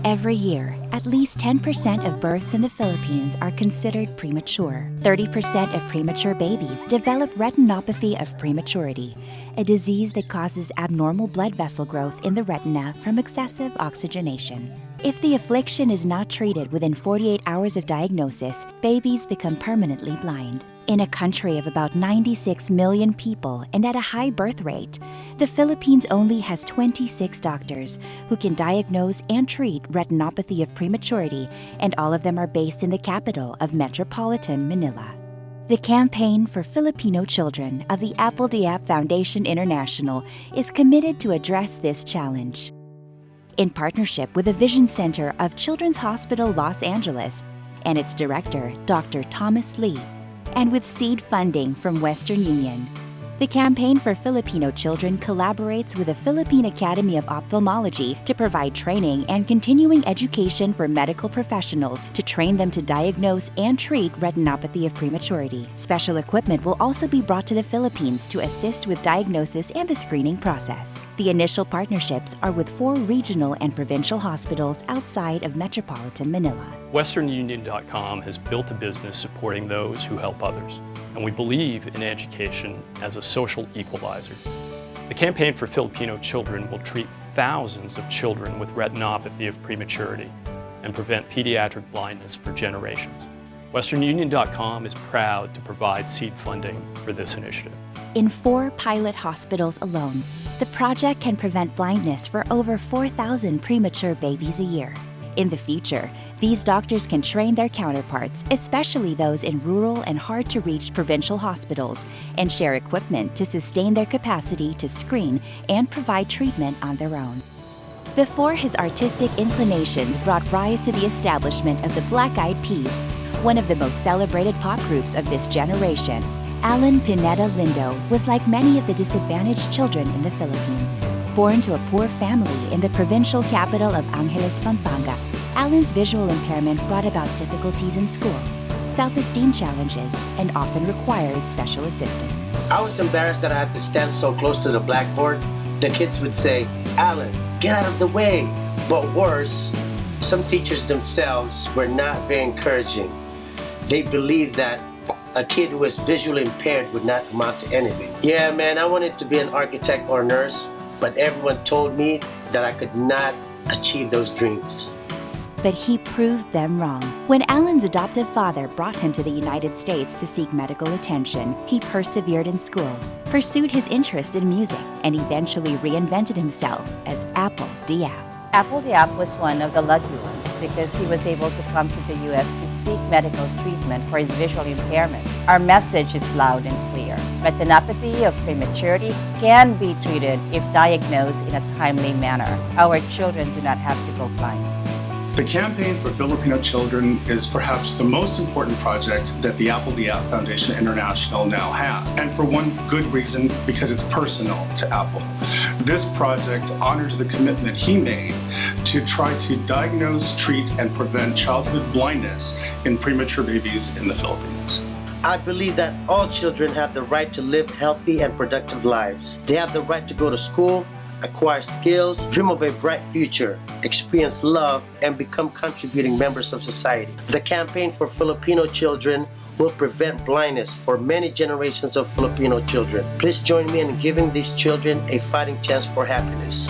Every year, at least 10% of births in the Philippines are considered premature. 30% of premature babies develop retinopathy of prematurity, a disease that causes abnormal blood vessel growth in the retina from excessive oxygenation. If the affliction is not treated within 48 hours of diagnosis, babies become permanently blind. In a country of about 96 million people and at a high birth rate, the Philippines only has 26 doctors who can diagnose and treat retinopathy of prematurity, and all of them are based in the capital of metropolitan Manila. The Campaign for Filipino Children of the Apple Diap Foundation International is committed to address this challenge. In partnership with the Vision Center of Children's Hospital Los Angeles and its director, Dr. Thomas Lee, and with seed funding from Western Union, the Campaign for Filipino Children collaborates with the Philippine Academy of Ophthalmology to provide training and continuing education for medical professionals to train them to diagnose and treat retinopathy of prematurity. Special equipment will also be brought to the Philippines to assist with diagnosis and the screening process. The initial partnerships are with 4 regional and provincial hospitals outside of metropolitan Manila. WesternUnion.com has built a business supporting those who help others, and we believe in education as a social equalizer. The Campaign for Filipino Children will treat thousands of children with retinopathy of prematurity and prevent pediatric blindness for generations. WesternUnion.com is proud to provide seed funding for this initiative. In 4 pilot hospitals alone, the project can prevent blindness for over 4,000 premature babies a year. In the future, these doctors can train their counterparts, especially those in rural and hard-to-reach provincial hospitals, and share equipment to sustain their capacity to screen and provide treatment on their own. Before his artistic inclinations brought rise to the establishment of the Black Eyed Peas, one of the most celebrated pop groups of this generation, Alan Pineda Lindo was like many of the disadvantaged children in the Philippines. Born to a poor family in the provincial capital of Angeles, Pampanga, Alan's visual impairment brought about difficulties in school, self-esteem challenges, and often required special assistance. I was embarrassed that I had to stand so close to the blackboard. The kids would say, "Alan, get out of the way." But worse, some teachers themselves were not very encouraging. They believed that a kid who was visually impaired would not amount to anything. Yeah, man, I wanted to be an architect or a nurse, but everyone told me that I could not achieve those dreams. But he proved them wrong. When Alan's adoptive father brought him to the United States to seek medical attention, he persevered in school, pursued his interest in music, and eventually reinvented himself as Apple Diap. Apple Diap was one of the lucky ones because he was able to come to the U.S. to seek medical treatment for his visual impairment. Our message is loud and clear. Retinopathy of prematurity can be treated if diagnosed in a timely manner. Our children do not have to go blind. The Campaign for Filipino Children is perhaps the most important project that the Apple Diap Foundation International now has. And for one good reason, because it's personal to Apple. This project honors the commitment he made to try to diagnose, treat, and prevent childhood blindness in premature babies in the Philippines. I believe that all children have the right to live healthy and productive lives. They have the right to go to school, acquire skills, dream of a bright future, experience love, and become contributing members of society. The Campaign for Filipino Children will prevent blindness for many generations of Filipino children. Please join me in giving these children a fighting chance for happiness.